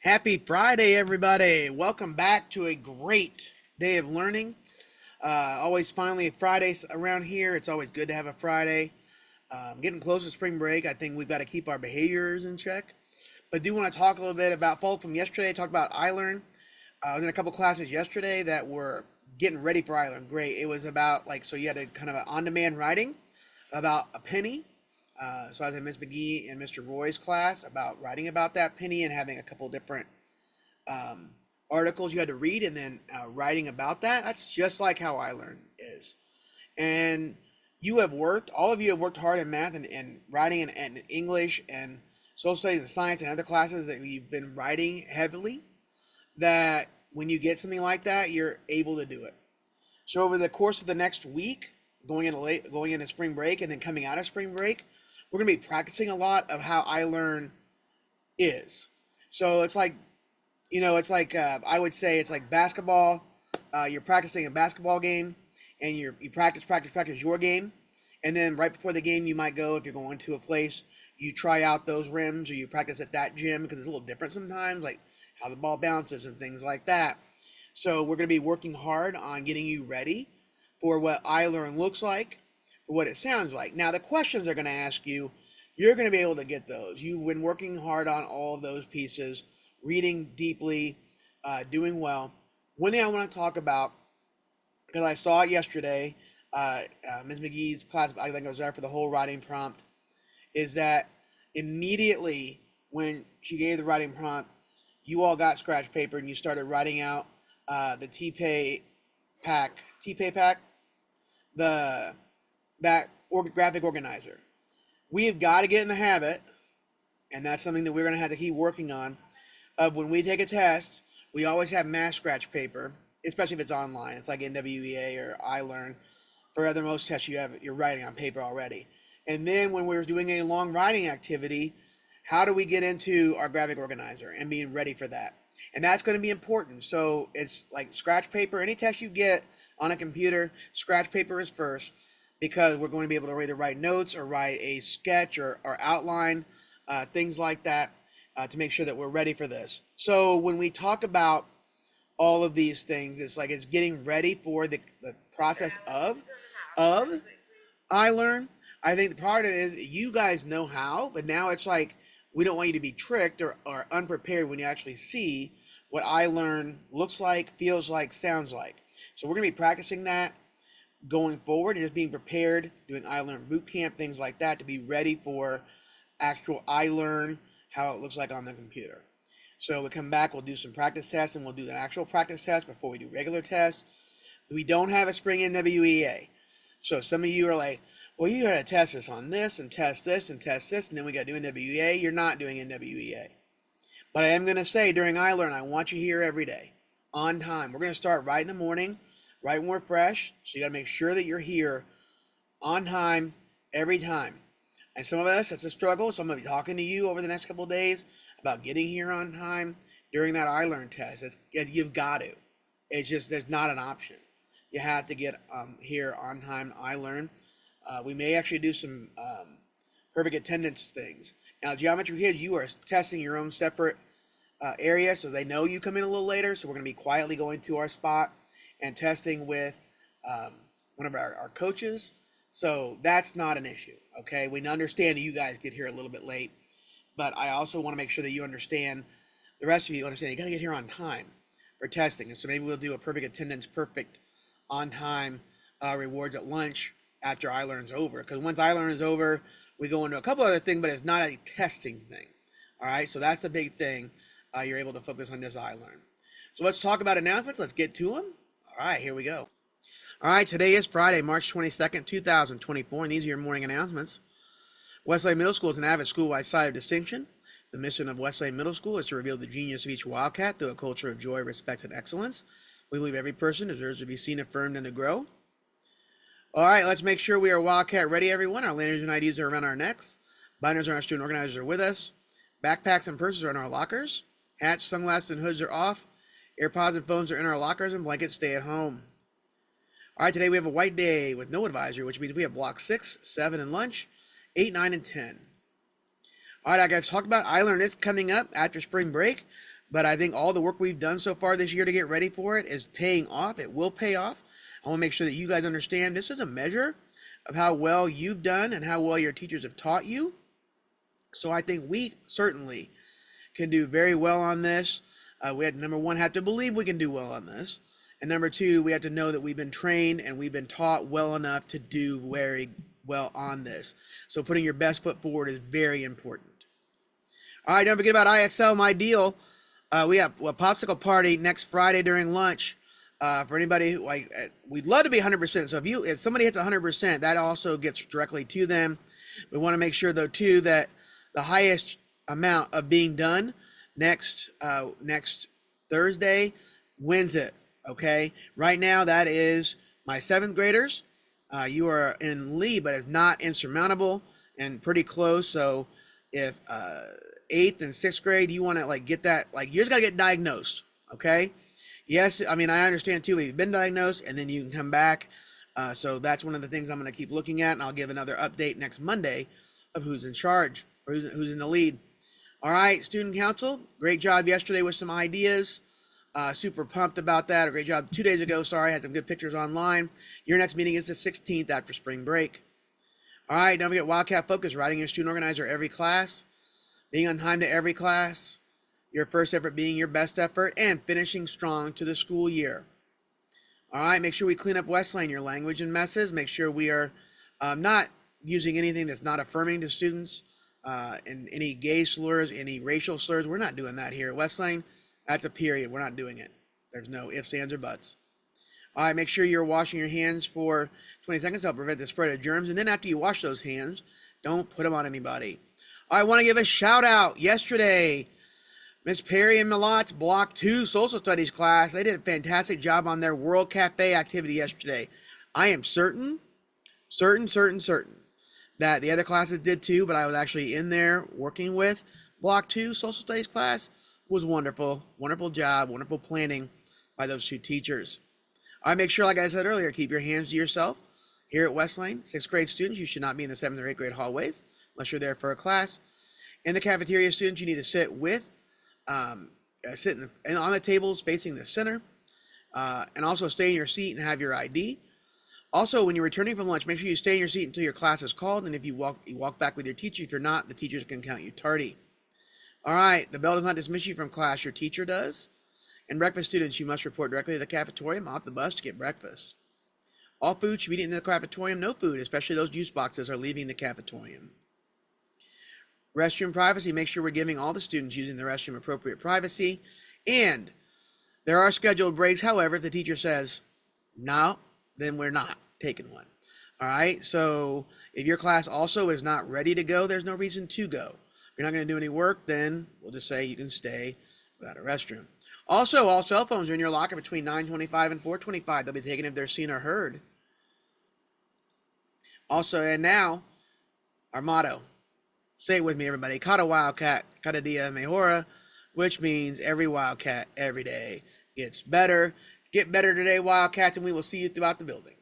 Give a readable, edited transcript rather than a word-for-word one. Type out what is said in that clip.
Happy Friday, everybody. Welcome back to a great day of learning. Always finally Fridays around here. It's always good to have a Friday. Getting close to spring break. I think we've got to keep our behaviors in check. But I do want to talk a little bit about fall from yesterday. Talk about iLearn. I was in a couple classes yesterday that were getting ready for iLearn. Great. It was about so you had a kind of an on-demand writing about a penny. So I was in Ms. McGee and Mr. Roy's class about writing about that penny and having a couple different um, articles you had to read and then writing about that. That's just like how iLearn is. And all of you have worked hard in math and writing and English and social studies and science and other classes that you've been writing heavily, that when you get something like that, you're able to do it. So over the course of the next week, going into spring break and then coming out of spring break, we're going to be practicing a lot of how iLearn is. So I would say it's like basketball. You're practicing a basketball game, and you practice your game, and then right before the game, you might go, if you're going to a place, you try out those rims, or you practice at that gym because it's a little different sometimes, like how the ball bounces and things like that. So we're going to be working hard on getting you ready for what iLearn looks like, for what it sounds like. Now the questions they're going to ask you, you're going to be able to get those. You've been working hard on all of those pieces, reading deeply, doing well. One thing I want to talk about, because I saw it yesterday, Ms. McGee's class, I think I was there for the whole writing prompt, is that immediately when she gave the writing prompt, you all got scratch paper and you started writing out the TPay pack, the graphic organizer. We have got to get in the habit, and that's something that we're going to have to keep working on, of when we take a test, we always have mass scratch paper, especially if it's online. It's like NWEA or iLearn. For other most tests, you're writing on paper already. And then when we're doing a long writing activity, how do we get into our graphic organizer and being ready for that? And that's going to be important. So it's like scratch paper. Any test you get on a computer, scratch paper is first, because we're going to be able to either write notes or write a sketch or outline, things like that, to make sure that we're ready for this. So when we talk about all of these things, it's getting ready for the process of iLearn. I think the part of it is you guys know how, but now it's like we don't want you to be tricked or unprepared when you actually see what iLearn looks like, feels like, sounds like. So we're going to be practicing that going forward and just being prepared, doing iLearn boot camp, things like that, to be ready for actual iLearn, how it looks like on the computer. So we come back, we'll do some practice tests, and we'll do the actual practice test before we do regular tests. We don't have a spring NWEA. So some of you are like, well, you got to test this on this and test this and test this, and then we got to do NWEA. You're not doing NWEA. But I am going to say during iLearn, I want you here every day, on time. We're going to start right in the morning, right when we're fresh. So you got to make sure that you're here on time, every time. And some of us, it's a struggle. So I'm going to be talking to you over the next couple of days about getting here on time during that iLearn test. You've got to. It's just, there's not an option. You have to get here on time iLearn. We may actually do some perfect attendance things. Now, geometry kids, you are testing your own separate area, so they know you come in a little later. So we're going to be quietly going to our spot and testing with one of our coaches. So that's not an issue, okay? We understand that you guys get here a little bit late, but I also want to make sure that you understand, the rest of you understand, you got to get here on time for testing. And so maybe we'll do a perfect attendance, perfect on time rewards at lunch after iLearn's over. Because once iLearn is over, we go into a couple other things, but it's not a testing thing. All right, so that's the big thing. You're able to focus on this iLearn. So let's talk about announcements. Let's get to them. All right, here we go. All right, today is Friday, March 22nd, 2024, and these are your morning announcements. Westlake Middle School is an avid school-wide site of distinction. The mission of Westlake Middle School is to reveal the genius of each Wildcat through a culture of joy, respect, and excellence. We believe every person deserves to be seen, affirmed, and to grow. All right, let's make sure we are Wildcat ready, everyone. Our lanyards and IDs are around our necks. Binders and our student organizers are with us. Backpacks and purses are in our lockers. Hats, sunglasses, and hoods are off. AirPods and phones are in our lockers, and blankets stay at home. All right, today we have a white day with no advisory, which means we have block 6, 7, and lunch, 8, 9, and 10. All right, I got to talk about iLearn. It's coming up after spring break. But I think all the work we've done so far this year to get ready for it is paying off. It will pay off. I want to make sure that you guys understand this is a measure of how well you've done and how well your teachers have taught you. So I think we certainly can do very well on this. We had, number one, have to believe we can do well on this. And number two, we have to know that we've been trained and we've been taught well enough to do very well on this. So putting your best foot forward is very important. All right, don't forget about IXL, my deal. We have a popsicle party next Friday during lunch. For anybody who we'd love to be 100%. So if somebody hits 100%, that also gets directly to them. We want to make sure though too that the highest amount of being done next Thursday wins it. Okay, right now that is my 7th graders. You are in lead, but it's not insurmountable and pretty close. So if 8th and 6th grade, you want to get that, you just got to get diagnosed. Okay. Yes, I mean, I understand too, you've been diagnosed and then you can come back. So that's one of the things I'm going to keep looking at, and I'll give another update next Monday of who's in charge or who's in the lead. All right, student council, great job yesterday with some ideas. Super pumped about that. A great job 2 days ago. Sorry, I had some good pictures online. Your next meeting is the 16th after spring break. All right, don't forget Wildcat Focus, writing your student organizer every class, being on time to every class, your first effort being your best effort, and finishing strong to the school year. All right, make sure we clean up Westlane, your language and messes. Make sure we are not using anything that's not affirming to students, and any gay slurs, any racial slurs. We're not doing that here at Westlane. That's a period. We're not doing it. There's no ifs, ands, or buts. All right, make sure you're washing your hands for 20 seconds to help prevent the spread of germs. And then after you wash those hands, don't put them on anybody. I want to give a shout out. Yesterday, Miss Perry and Malot's Block 2 Social Studies class, they did a fantastic job on their World Cafe activity yesterday. I am certain that the other classes did too, but I was actually in there working with Block 2 Social Studies class. Was wonderful. Wonderful job. Wonderful planning by those 2 teachers. I make sure, like I said earlier, keep your hands to yourself. Here at Westlane, 6th grade students, you should not be in the 7th or 8th grade hallways unless you're there for a class. In the cafeteria, students, you need to sit with, on the tables facing the center, and also stay in your seat and have your ID. Also, when you're returning from lunch, make sure you stay in your seat until your class is called, and if you walk back with your teacher. If you're not, the teachers can count you tardy. All right, the bell does not dismiss you from class, your teacher does. And breakfast students, you must report directly to the cafetorium off the bus to get breakfast. All food should be eaten in the cafetorium. No food, especially those juice boxes, are leaving the cafetorium. Restroom privacy, make sure we're giving all the students using the restroom appropriate privacy. And there are scheduled breaks. However, if the teacher says no, then we're not taking one. All right, so if your class also is not ready to go, there's no reason to go. If you're not going to do any work, then we'll just say you can stay without a restroom. Also, all cell phones are in your locker between 9:25 and 4:25. They'll be taken if they're seen or heard. Also, and now, our motto. Say it with me, everybody. Cada Wildcat, cada dia mejora, which means every Wildcat, every day gets better. Get better today, Wildcats, and we will see you throughout the building.